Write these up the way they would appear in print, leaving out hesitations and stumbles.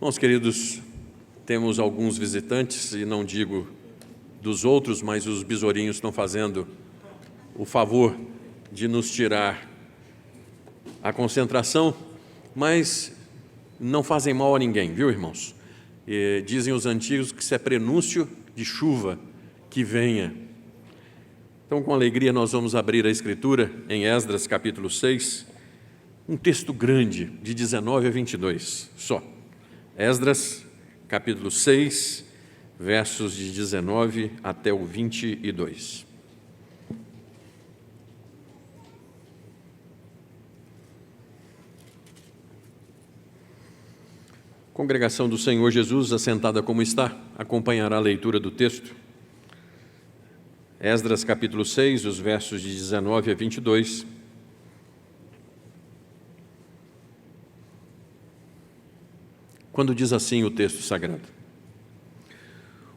Bom, queridos, temos alguns visitantes, e não digo dos outros, mas os besourinhos estão fazendo o favor de nos tirar a concentração, mas não fazem mal a ninguém, viu, irmãos? E dizem os antigos que isso é prenúncio de chuva que venha. Então, com alegria, nós vamos abrir a Escritura em Esdras, capítulo 6, um texto grande, de 19 a 22, só. Esdras, capítulo 6, versos de 19 até o 22. Congregação do Senhor Jesus, assentada como está, acompanhará a leitura do texto. Esdras, capítulo 6, os versos de 19 a 22. Quando diz assim o texto sagrado: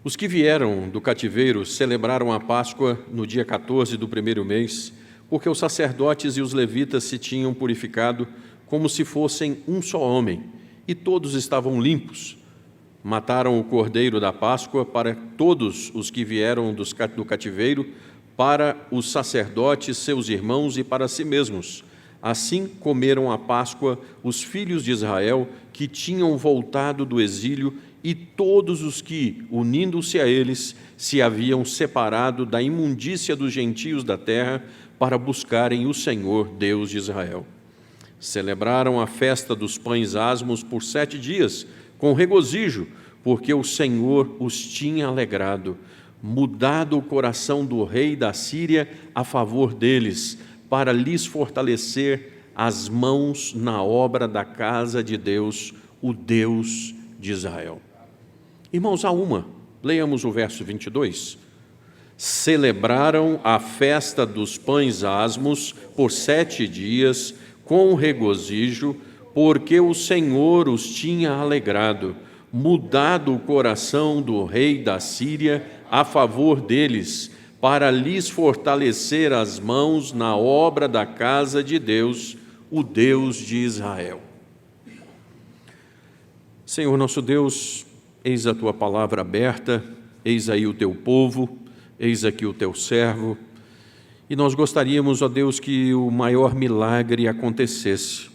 Os que vieram do cativeiro celebraram a Páscoa no dia 14 do primeiro mês, porque os sacerdotes e os levitas se tinham purificado como se fossem um só homem, e todos estavam limpos. Mataram o cordeiro da Páscoa para todos os que vieram do cativeiro, para os sacerdotes, seus irmãos e para si mesmos. Assim comeram a Páscoa os filhos de Israel que tinham voltado do exílio e todos os que, unindo-se a eles, se haviam separado da imundícia dos gentios da terra para buscarem o Senhor, Deus de Israel. Celebraram a festa dos pães asmos por 7 dias, com regozijo, porque o Senhor os tinha alegrado, mudado o coração do rei da Síria a favor deles, para lhes fortalecer as mãos na obra da casa de Deus, o Deus de Israel. Irmãos, leiamos o verso 22. Celebraram a festa dos pães asmos por 7 dias, com regozijo, porque o Senhor os tinha alegrado, mudado o coração do rei da Síria a favor deles, para lhes fortalecer as mãos na obra da casa de Deus, o Deus de Israel. Senhor nosso Deus, eis a Tua palavra aberta, eis aí o Teu povo, eis aqui o Teu servo, e nós gostaríamos, ó Deus, que o maior milagre acontecesse,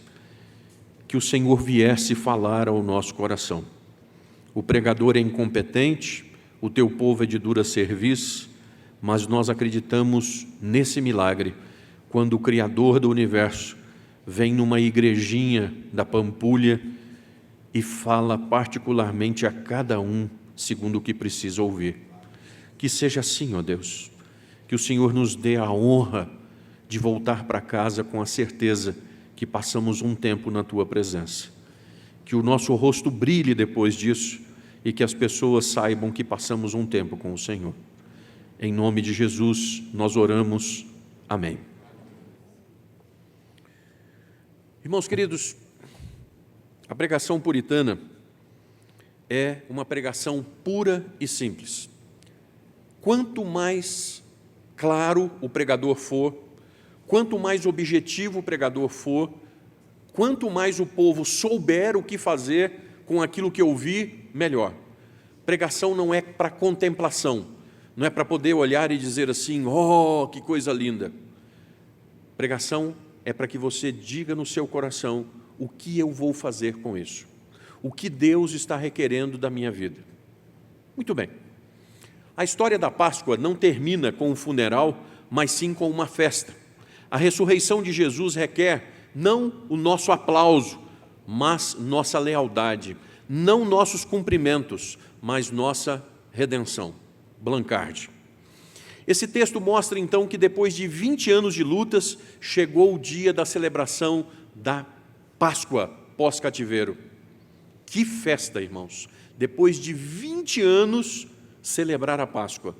que o Senhor viesse falar ao nosso coração. O pregador é incompetente, o Teu povo é de dura cerviz, mas nós acreditamos nesse milagre, quando o Criador do Universo vem numa igrejinha da Pampulha e fala particularmente a cada um, segundo o que precisa ouvir. Que seja assim, ó Deus, que o Senhor nos dê a honra de voltar para casa com a certeza que passamos um tempo na Tua presença. Que o nosso rosto brilhe depois disso e que as pessoas saibam que passamos um tempo com o Senhor. Em nome de Jesus, nós oramos. Amém. Irmãos queridos, a pregação puritana é uma pregação pura e simples. Quanto mais claro o pregador for, quanto mais objetivo o pregador for, quanto mais o povo souber o que fazer com aquilo que ouvir, melhor. Pregação não é para contemplação, não é para poder olhar e dizer assim, oh, que coisa linda. Pregação é para que você diga no seu coração o que eu vou fazer com isso, o que Deus está requerendo da minha vida. Muito bem. A história da Páscoa não termina com um funeral, mas sim com uma festa. A ressurreição de Jesus requer não o nosso aplauso, mas nossa lealdade, não nossos cumprimentos, mas nossa redenção. Blancardi. Esse texto mostra então que depois de 20 anos de lutas, chegou o dia da celebração da Páscoa pós-cativeiro. Que festa, irmãos! Depois de 20 anos, celebrar a Páscoa.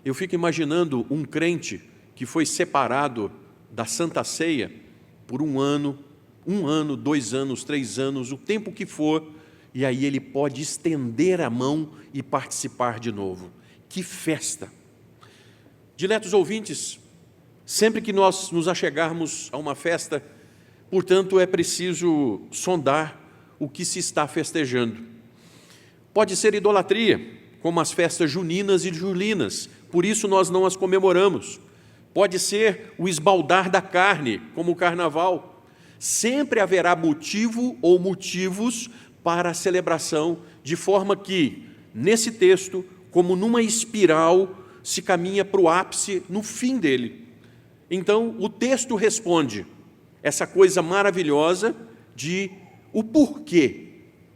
Eu fico imaginando um crente que foi separado da Santa Ceia por 1 ano, 2 anos, 3 anos, o tempo que for, e aí ele pode estender a mão e participar de novo. Que festa! Diletos ouvintes, sempre que nós nos achegarmos a uma festa, portanto, é preciso sondar o que se está festejando. Pode ser idolatria, como as festas juninas e julinas, por isso nós não as comemoramos. Pode ser o esbaldar da carne, como o carnaval. Sempre haverá motivo ou motivos para a celebração, de forma que, nesse texto, como numa espiral, se caminha para o ápice no fim dele. Então, o texto responde essa coisa maravilhosa de o porquê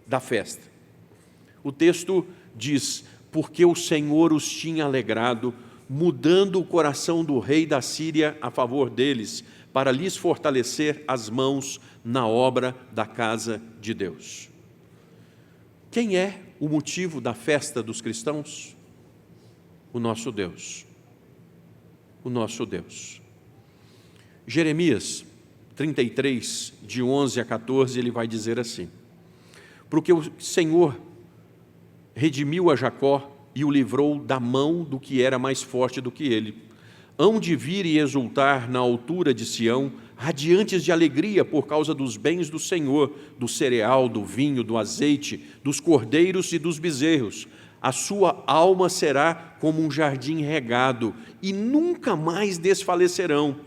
da festa. O texto diz, porque o Senhor os tinha alegrado, mudando o coração do rei da Síria a favor deles, para lhes fortalecer as mãos na obra da casa de Deus. Quem é o motivo da festa dos cristãos? O nosso Deus. O nosso Deus. Jeremias 33, de 11 a 14, ele vai dizer assim: porque o Senhor redimiu a Jacó e o livrou da mão do que era mais forte do que ele. Hão de vir e exultar na altura de Sião, radiantes de alegria por causa dos bens do Senhor, do cereal, do vinho, do azeite, dos cordeiros e dos bezerros. A sua alma será como um jardim regado, e nunca mais desfalecerão.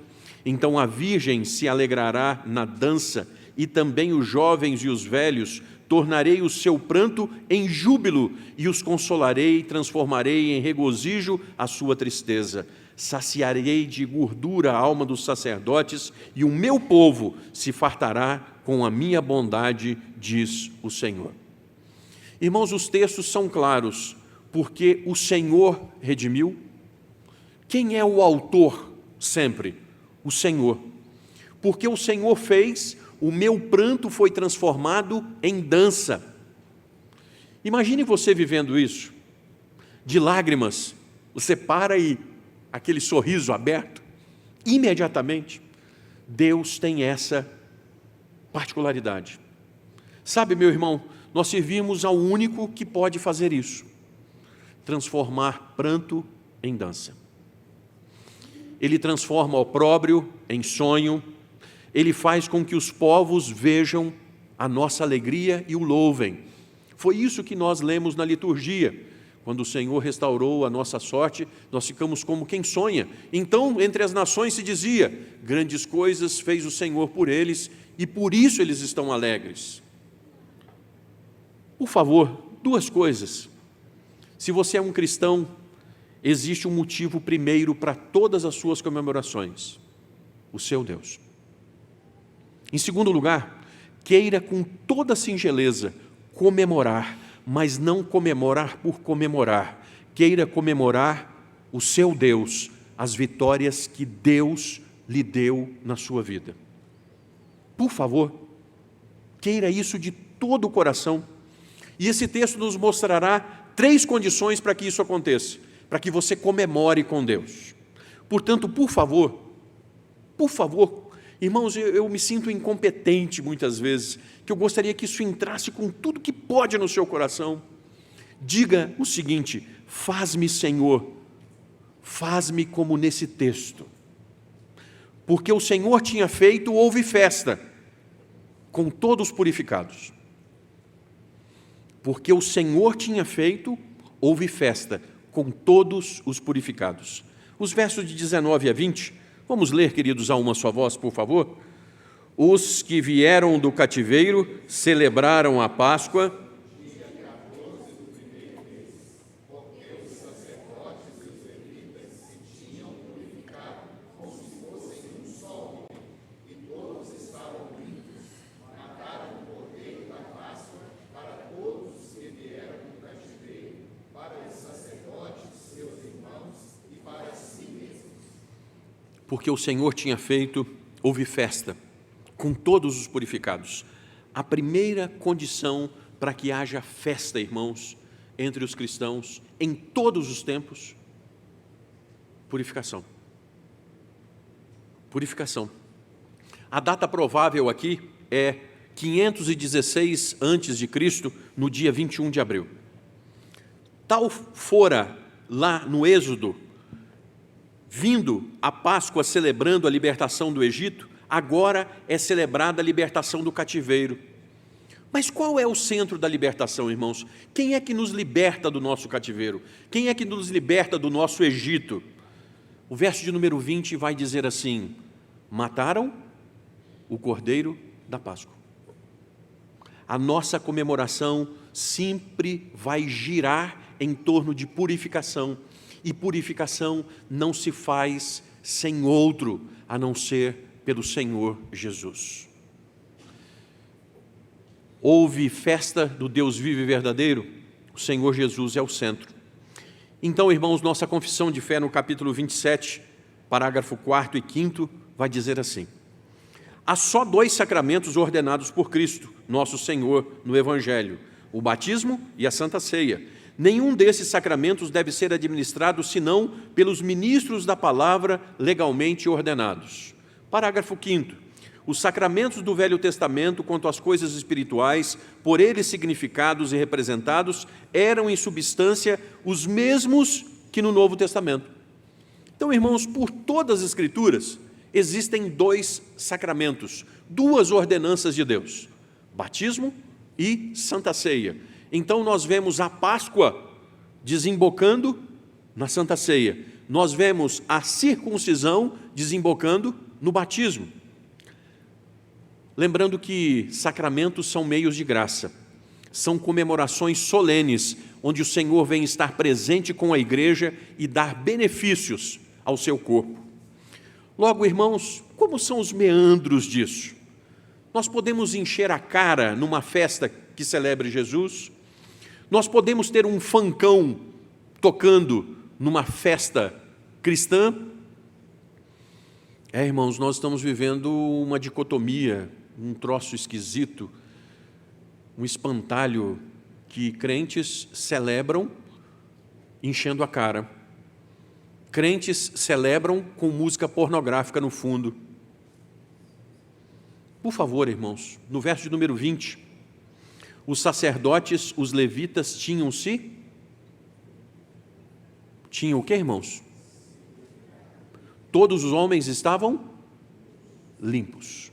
Então a virgem se alegrará na dança, e também os jovens e os velhos. Tornarei o seu pranto em júbilo, e os consolarei, e transformarei em regozijo a sua tristeza. Saciarei de gordura a alma dos sacerdotes, e o meu povo se fartará com a minha bondade, diz o Senhor. Irmãos, os textos são claros, porque o Senhor redimiu. Quem é o autor sempre? O Senhor. Porque o Senhor fez, o meu pranto foi transformado em dança. Imagine você vivendo isso, de lágrimas, você para e aquele sorriso aberto, imediatamente. Deus tem essa particularidade. Sabe, meu irmão, nós servimos ao único que pode fazer isso, transformar pranto em dança. Ele transforma o opróbrio em sonho, ele faz com que os povos vejam a nossa alegria e o louvem. Foi isso que nós lemos na liturgia. Quando o Senhor restaurou a nossa sorte, nós ficamos como quem sonha. Então, entre as nações se dizia, grandes coisas fez o Senhor por eles, e por isso eles estão alegres. Por favor, duas coisas. Se você é um cristão, existe um motivo primeiro para todas as suas comemorações: o seu Deus. Em segundo lugar, queira com toda singeleza comemorar, mas não comemorar por comemorar. Queira comemorar o seu Deus, as vitórias que Deus lhe deu na sua vida. Por favor, queira isso de todo o coração. E esse texto nos mostrará 3 condições para que isso aconteça, para que você comemore com Deus. Portanto, por favor, irmãos, eu me sinto incompetente muitas vezes, que eu gostaria que isso entrasse com tudo que pode no seu coração. Diga o seguinte: faz-me, Senhor, faz-me como nesse texto. Porque o Senhor tinha feito, houve festa, com todos purificados. Porque o Senhor tinha feito, houve festa, com todos os purificados. Os versos de 19 a 20, vamos ler, queridos, a uma só voz, por favor. Os que vieram do cativeiro celebraram a Páscoa. Porque o Senhor tinha feito, houve festa, com todos os purificados. A primeira condição para que haja festa, irmãos, entre os cristãos, em todos os tempos: purificação. Purificação. A data provável aqui é 516 a.C., no dia 21 de abril. Tal fora lá no Êxodo, vindo a Páscoa celebrando a libertação do Egito, agora é celebrada a libertação do cativeiro. Mas qual é o centro da libertação, irmãos? Quem é que nos liberta do nosso cativeiro? Quem é que nos liberta do nosso Egito? O verso de número 20 vai dizer assim: mataram o cordeiro da Páscoa. A nossa comemoração sempre vai girar em torno de purificação, e purificação não se faz sem outro, a não ser pelo Senhor Jesus. Houve festa do Deus vivo e verdadeiro, o Senhor Jesus é o centro. Então, irmãos, nossa confissão de fé no capítulo 27, parágrafo 4º e 5º, vai dizer assim: há só 2 sacramentos ordenados por Cristo, nosso Senhor, no Evangelho, o batismo e a Santa Ceia. Nenhum desses sacramentos deve ser administrado senão pelos ministros da palavra legalmente ordenados. Parágrafo 5º. Os sacramentos do Velho Testamento, quanto às coisas espirituais, por eles significados e representados, eram em substância os mesmos que no Novo Testamento. Então, irmãos, por todas as Escrituras, existem 2 sacramentos, 2 ordenanças de Deus: batismo e Santa Ceia. Então, nós vemos a Páscoa desembocando na Santa Ceia. Nós vemos a circuncisão desembocando no batismo. Lembrando que sacramentos são meios de graça, são comemorações solenes, onde o Senhor vem estar presente com a igreja e dar benefícios ao seu corpo. Logo, irmãos, como são os meandros disso? Nós podemos encher a cara numa festa que celebre Jesus? Nós podemos ter um funkão tocando numa festa cristã? Irmãos, nós estamos vivendo uma dicotomia, um troço esquisito, um espantalho que crentes celebram enchendo a cara. Crentes celebram com música pornográfica no fundo. Por favor, irmãos, no verso de número 20, os sacerdotes, os levitas, tinham o que, irmãos? Todos os homens estavam limpos.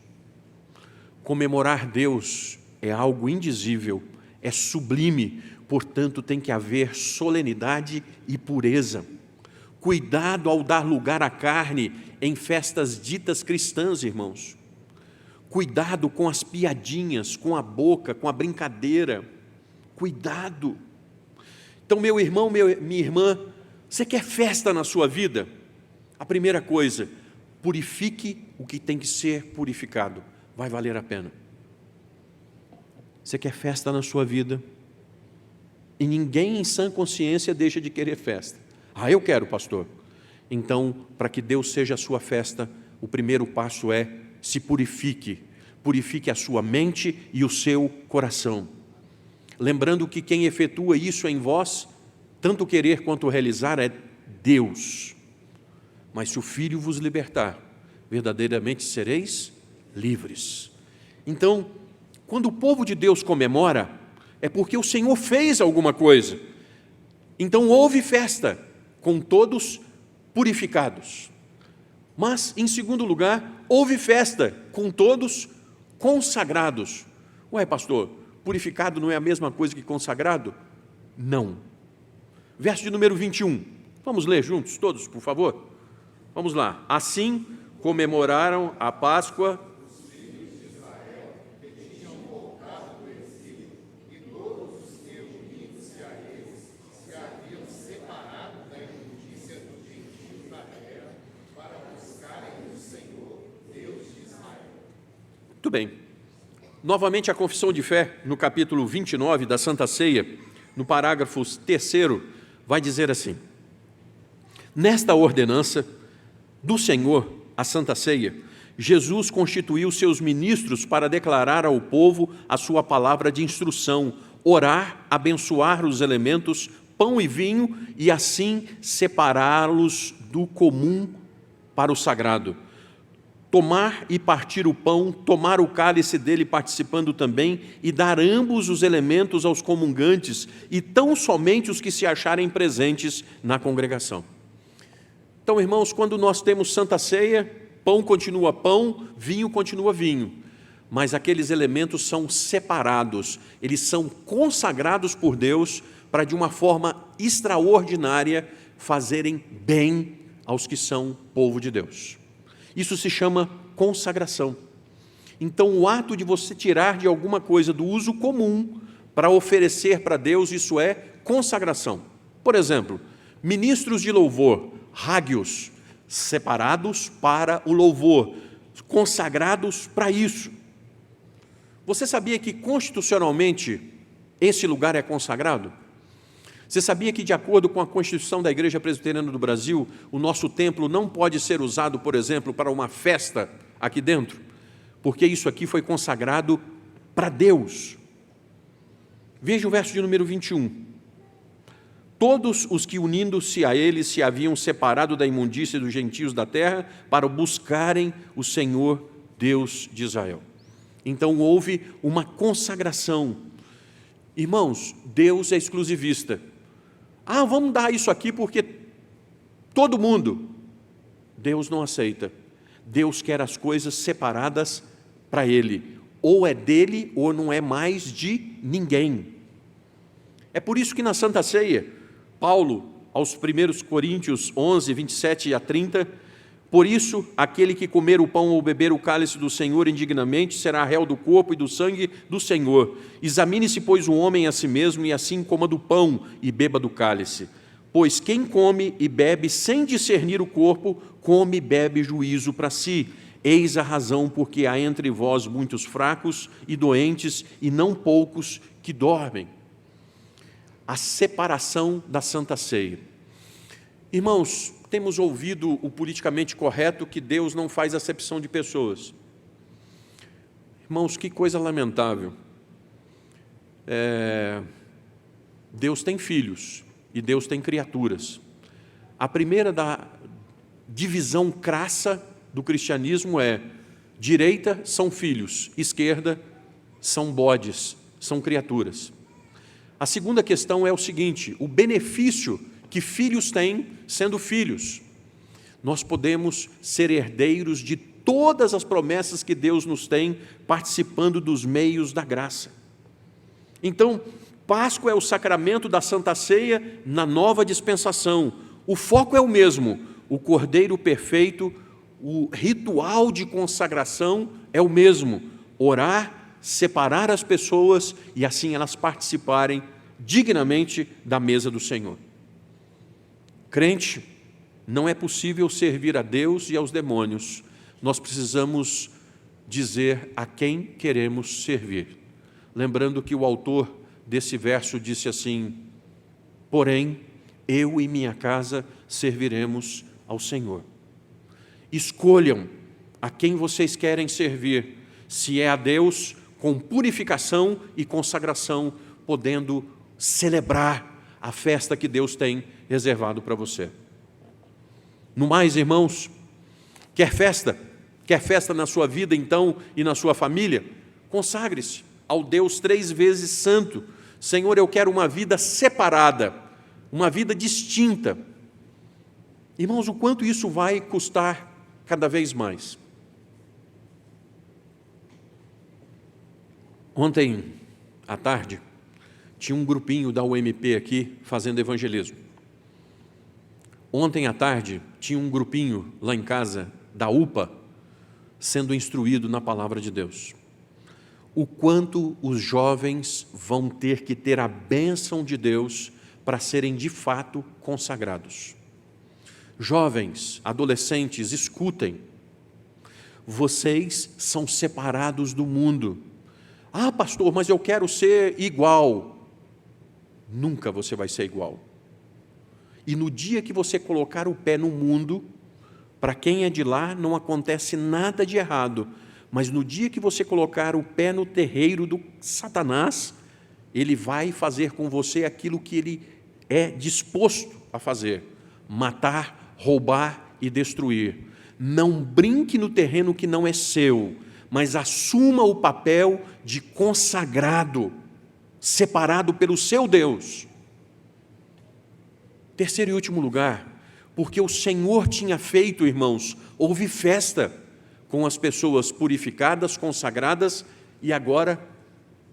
Comemorar Deus é algo indizível, é sublime, portanto tem que haver solenidade e pureza. Cuidado ao dar lugar à carne em festas ditas cristãs, irmãos. Cuidado com as piadinhas, com a boca, com a brincadeira. Cuidado. Então, meu irmão, minha irmã, você quer festa na sua vida? A primeira coisa, purifique o que tem que ser purificado. Vai valer a pena. Você quer festa na sua vida? E ninguém em sã consciência deixa de querer festa. Eu quero, pastor. Então, para que Deus seja a sua festa, o primeiro passo é: se purifique. Purifique a sua mente e o seu coração. Lembrando que quem efetua isso em vós, tanto querer quanto realizar, é Deus. Mas se o Filho vos libertar, verdadeiramente sereis livres. Então, quando o povo de Deus comemora, é porque o Senhor fez alguma coisa. Então houve festa, com todos purificados. Mas, em segundo lugar, houve festa, com todos consagrados. Pastor, purificado não é a mesma coisa que consagrado? Não. Verso de número 21. Vamos ler juntos, todos, por favor? Vamos lá. Assim comemoraram a Páscoa Muito bem. Novamente a confissão de fé, no capítulo 29 da Santa Ceia, no parágrafo 3º, vai dizer assim: nesta ordenança do Senhor, a Santa Ceia, Jesus constituiu seus ministros para declarar ao povo a sua palavra de instrução, orar, abençoar os elementos, pão e vinho, e assim separá-los do comum para o sagrado. Tomar e partir o pão, tomar o cálice dele participando também, e dar ambos os elementos aos comungantes, e tão somente os que se acharem presentes na congregação. Então, irmãos, quando nós temos Santa Ceia, pão continua pão, vinho continua vinho. mas aqueles elementos são separados, eles são consagrados por Deus para, de uma forma extraordinária, fazerem bem aos que são povo de Deus. Isso se chama consagração. Então, o ato de você tirar de alguma coisa do uso comum para oferecer para Deus, isso é consagração. Por exemplo, ministros de louvor, hágios, separados para o louvor, consagrados para isso. Você sabia que constitucionalmente esse lugar é consagrado? Você sabia que, de acordo com a Constituição da Igreja Presbiteriana do Brasil, o nosso templo não pode ser usado, por exemplo, para uma festa aqui dentro? Porque isso aqui foi consagrado para Deus. Veja o verso de número 21. Todos os que, unindo-se a ele, se haviam separado da imundícia dos gentios da terra para buscarem o Senhor Deus de Israel. Então houve uma consagração. Irmãos, Deus é exclusivista. Vamos dar isso aqui porque todo mundo. Deus não aceita. Deus quer as coisas separadas para Ele. Ou é dele ou não é mais de ninguém. É por isso que na Santa Ceia, Paulo, aos 1 Coríntios 11, 27 a 30, por isso, aquele que comer o pão ou beber o cálice do Senhor indignamente será réu do corpo e do sangue do Senhor. Examine-se, pois, o homem a si mesmo, e assim coma do pão e beba do cálice. Pois quem come e bebe sem discernir o corpo, come e bebe juízo para si. Eis a razão porque há entre vós muitos fracos e doentes, e não poucos que dormem. A separação da Santa Ceia. Irmãos, temos ouvido o politicamente correto que Deus não faz acepção de pessoas. Irmãos, que coisa lamentável. Deus tem filhos e Deus tem criaturas. A primeira da divisão crassa do cristianismo é: direita são filhos, esquerda são bodes, são criaturas. A segunda questão é o seguinte: o benefício que filhos têm sendo filhos. Nós podemos ser herdeiros de todas as promessas que Deus nos tem, participando dos meios da graça. Então, Páscoa é o sacramento da Santa Ceia na nova dispensação. O foco é o mesmo, o Cordeiro perfeito, o ritual de consagração é o mesmo: orar, separar as pessoas e assim elas participarem dignamente da mesa do Senhor. Crente, não é possível servir a Deus e aos demônios. Nós precisamos dizer a quem queremos servir. Lembrando que o autor desse verso disse assim: porém, eu e minha casa serviremos ao Senhor. Escolham a quem vocês querem servir, se é a Deus, com purificação e consagração, podendo celebrar a festa que Deus tem reservado para você. No mais, irmãos, quer festa na sua vida então e na sua família? Consagre-se ao Deus 3 vezes santo. Senhor, eu quero uma vida separada, uma vida distinta. Irmãos, o quanto isso vai custar cada vez mais? Ontem à tarde, tinha um grupinho da UMP aqui fazendo evangelismo. Ontem à tarde, tinha um grupinho lá em casa da UPA sendo instruído na palavra de Deus. O quanto os jovens vão ter que ter a bênção de Deus para serem de fato consagrados. Jovens, adolescentes, escutem. Vocês são separados do mundo. Pastor, mas eu quero ser igual. Nunca você vai ser igual. E no dia que você colocar o pé no mundo, para quem é de lá não acontece nada de errado, mas no dia que você colocar o pé no terreiro do Satanás, ele vai fazer com você aquilo que ele é disposto a fazer: matar, roubar e destruir. Não brinque no terreno que não é seu, mas assuma o papel de consagrado, separado pelo seu Deus. Terceiro e último lugar, porque o Senhor tinha feito, irmãos, houve festa, com as pessoas purificadas, consagradas e agora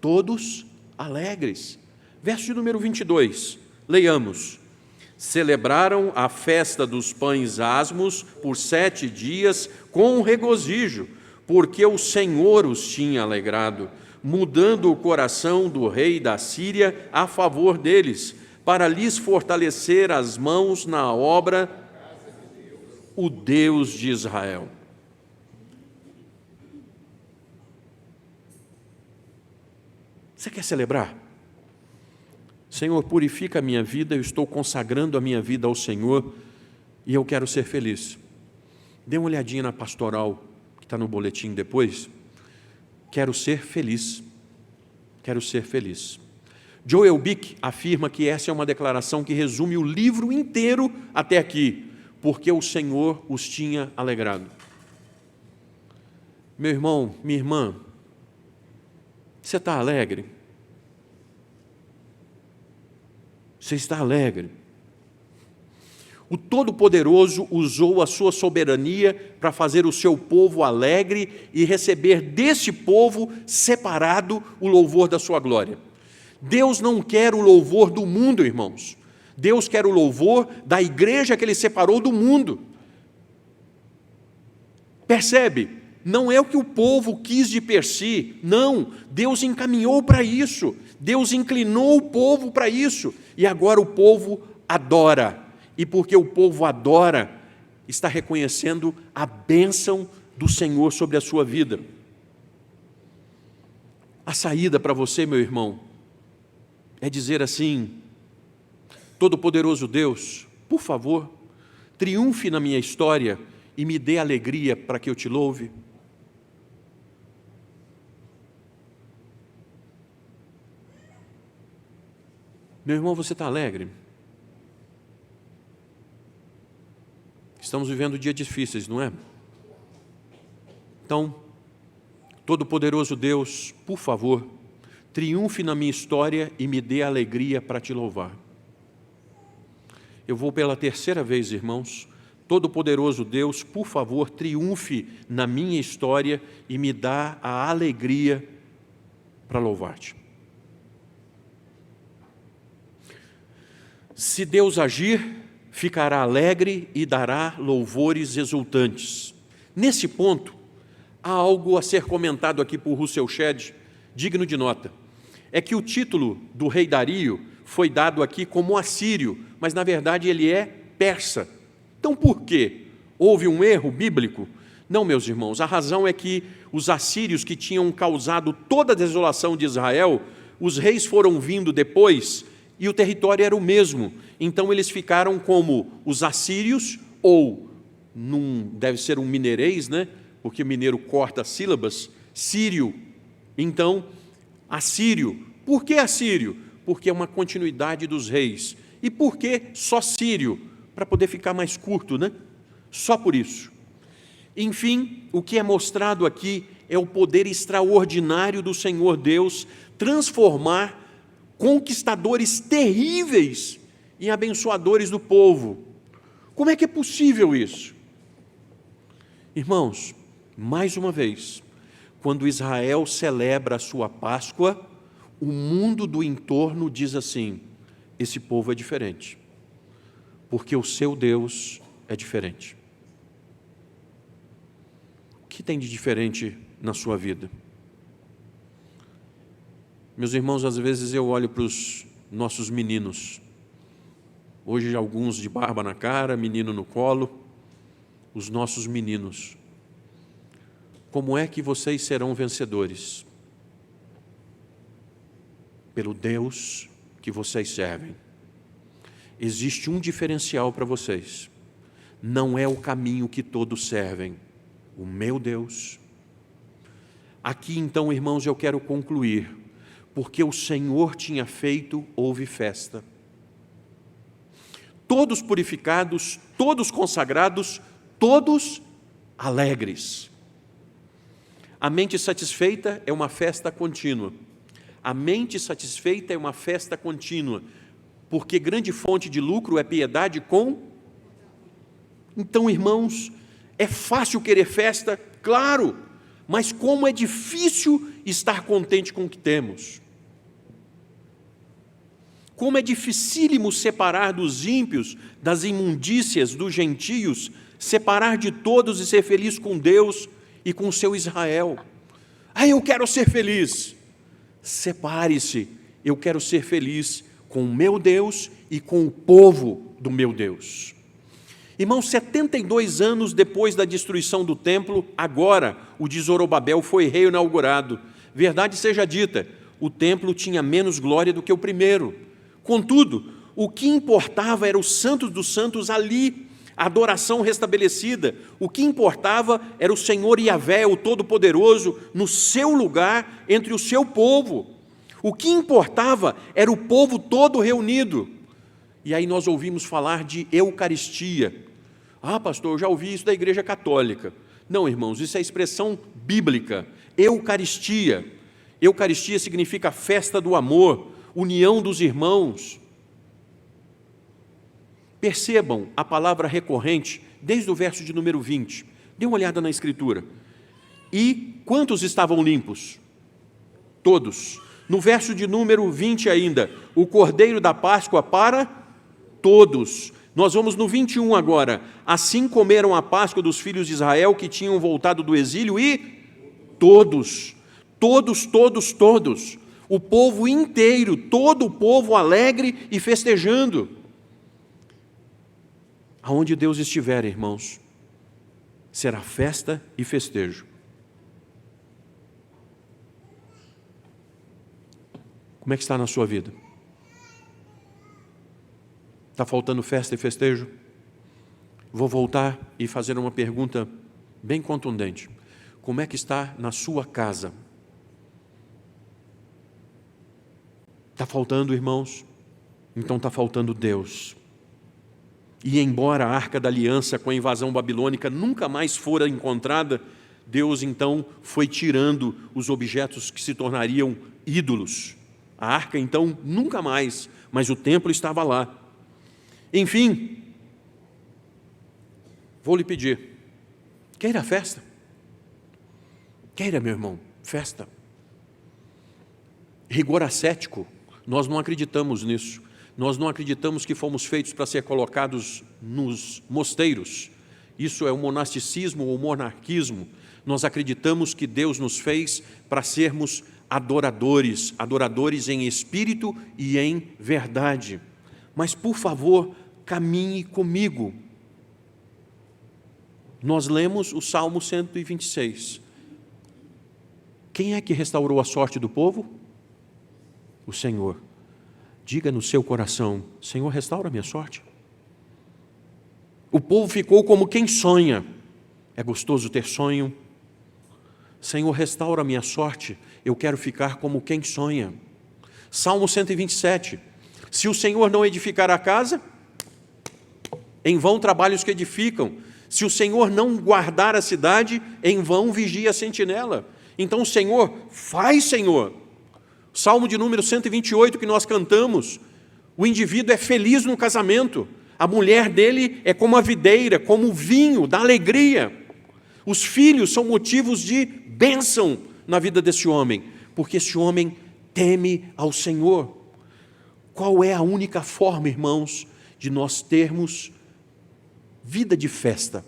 todos alegres. Verso de número 22, leiamos. Celebraram a festa dos pães asmos por 7 dias com regozijo, porque o Senhor os tinha alegrado, mudando o coração do rei da Síria a favor deles, para lhes fortalecer as mãos na obra, o Deus de Israel. Você quer celebrar? Senhor, purifica a minha vida, eu estou consagrando a minha vida ao Senhor e eu quero ser feliz. Dê uma olhadinha na pastoral que está no boletim depois. Quero ser feliz. Quero ser feliz. Joel Bick afirma que essa é uma declaração que resume o livro inteiro até aqui, porque o Senhor os tinha alegrado. Meu irmão, minha irmã, você está alegre? Você está alegre? O Todo-Poderoso usou a sua soberania para fazer o seu povo alegre e receber desse povo separado o louvor da sua glória. Deus não quer o louvor do mundo, irmãos. Deus quer o louvor da igreja que Ele separou do mundo. Percebe? Não é o que o povo quis de per si, não. Deus encaminhou para isso. Deus inclinou o povo para isso. E agora o povo adora. E porque o povo adora, está reconhecendo a bênção do Senhor sobre a sua vida. A saída para você, meu irmão, é dizer assim: Todo-Poderoso Deus, por favor, triunfe na minha história e me dê alegria para que eu te louve. Meu irmão, você está alegre? Estamos vivendo dias difíceis, não é? Então, Todo-Poderoso Deus, por favor, triunfe na minha história e me dê alegria para te louvar. Eu vou pela 3ª vez, irmãos. Todo-Poderoso Deus, por favor, triunfe na minha história e me dá a alegria para louvar-te. Se Deus agir, ficará alegre e dará louvores exultantes. Nesse ponto, há algo a ser comentado aqui por Russell Shedd, digno de nota. É que o título do rei Dario foi dado aqui como assírio, mas na verdade ele é persa. Então por quê? Houve um erro bíblico? Não, meus irmãos, a razão é que os assírios que tinham causado toda a desolação de Israel, os reis foram vindo depois e o território era o mesmo. Então eles ficaram como os assírios, ou, deve ser um mineirês, né? Porque mineiro corta sílabas, sírio. Então, assírio. Por que assírio? Porque é uma continuidade dos reis. E por que só sírio? Para poder ficar mais curto, né? Só por isso. Enfim, o que é mostrado aqui é o poder extraordinário do Senhor Deus transformar conquistadores terríveis em abençoadores do povo. Como é que é possível isso? Irmãos, mais uma vez, quando Israel celebra a sua Páscoa, o mundo do entorno diz assim: esse povo é diferente, porque o seu Deus é diferente. O que tem de diferente na sua vida? Meus irmãos, às vezes eu olho para os nossos meninos, hoje alguns de barba na cara, menino no colo, os nossos meninos. Como é que vocês serão vencedores? Pelo Deus que vocês servem. Existe um diferencial para vocês. Não é o caminho que todos servem. O meu Deus. Aqui então, irmãos, eu quero concluir. Porque o Senhor tinha feito, houve festa. Todos purificados, todos consagrados, todos alegres. A mente satisfeita é uma festa contínua. A mente satisfeita é uma festa contínua, porque grande fonte de lucro é piedade com... Então, irmãos, É fácil querer festa? Claro, mas como é difícil estar contente com o que temos. Como é dificílimo separar dos ímpios, das imundícias, dos gentios, separar de todos e ser feliz com Deus e com o seu Israel. Eu quero ser feliz. Separe-se, eu quero ser feliz com o meu Deus e com o povo do meu Deus. Irmãos, 72 anos depois da destruição do templo, agora o de Zorobabel foi reinaugurado. Verdade seja dita, o templo tinha menos glória do que o primeiro. Contudo, o que importava era o Santo dos Santos ali, a adoração restabelecida. O que importava era o Senhor Yahvé, o Todo-Poderoso, no seu lugar, entre o seu povo. O que importava era o povo todo reunido. E aí nós ouvimos falar de Eucaristia. Pastor, eu já ouvi isso da Igreja Católica. Não, irmãos, isso é expressão bíblica. Eucaristia. Eucaristia significa festa do amor, união dos irmãos. Percebam a palavra recorrente desde o verso de número 20. Dê uma olhada na Escritura. E quantos estavam limpos? Todos. No verso de número 20 ainda, o Cordeiro da Páscoa para todos. Nós vamos no 21 agora. Assim comeram a Páscoa dos filhos de Israel que tinham voltado do exílio e todos, todos. O povo inteiro, todo o povo alegre e festejando. Aonde Deus estiver, irmãos, será festa e festejo. Como é que está na sua vida? Está faltando festa e festejo? Vou voltar e fazer uma pergunta bem contundente. Como é que está na sua casa? Está faltando, irmãos? Então está faltando Deus. E embora a Arca da Aliança com a invasão babilônica nunca mais fora encontrada, Deus então foi tirando os objetos que se tornariam ídolos. A arca então nunca mais, mas o templo estava lá. Enfim, vou lhe pedir, queira a festa? Queira, meu irmão, festa. Rigor ascético, nós não acreditamos nisso. Nós não acreditamos que fomos feitos para ser colocados nos mosteiros. Isso é o monasticismo ou monarquismo. Nós acreditamos que Deus nos fez para sermos adoradores, adoradores em espírito e em verdade. Mas, por favor, caminhe comigo. Nós lemos o Salmo 126. Quem é que restaurou a sorte do povo? O Senhor. Diga no seu coração, Senhor, restaura a minha sorte. O povo ficou como quem sonha. É gostoso ter sonho. Senhor, restaura a minha sorte. Eu quero ficar como quem sonha. Salmo 127. Se o Senhor não edificar a casa, em vão trabalham os que edificam. Se o Senhor não guardar a cidade, em vão vigia a sentinela. Então o Senhor, faz, Senhor. Salmo de número 128 que nós cantamos, o indivíduo é feliz no casamento, a mulher dele é como a videira, como o vinho da alegria. Os filhos são motivos de bênção na vida desse homem, porque esse homem teme ao Senhor. Qual é a única forma, irmãos, de nós termos vida de festa?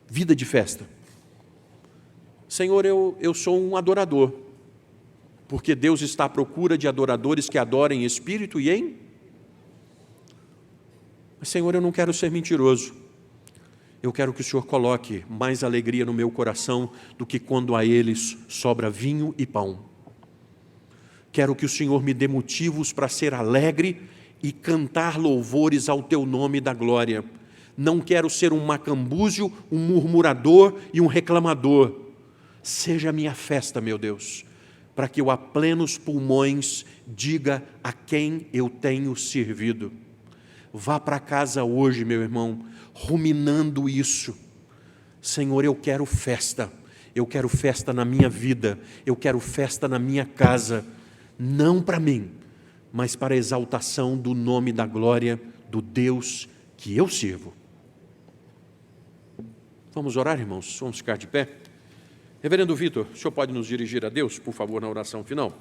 Vida de festa. Senhor, eu sou um adorador, porque Deus está à procura de adoradores que adorem em espírito e em... Mas, Senhor, eu não quero ser mentiroso. Eu quero que o Senhor coloque mais alegria no meu coração do que quando a eles sobra vinho e pão. Quero que o Senhor me dê motivos para ser alegre e cantar louvores ao Teu nome da glória. Não quero ser um macambúzio, um murmurador e um reclamador. Seja a minha festa, meu Deus, para que eu a plenos pulmões diga a quem eu tenho servido. Vá para casa hoje, meu irmão, ruminando isso. Senhor, eu quero festa na minha vida, eu quero festa na minha casa, não para mim, mas para a exaltação do nome da glória do Deus que eu sirvo. Vamos orar, irmãos? Vamos ficar de pé? Reverendo Vitor, o senhor pode nos dirigir a Deus, por favor, na oração final?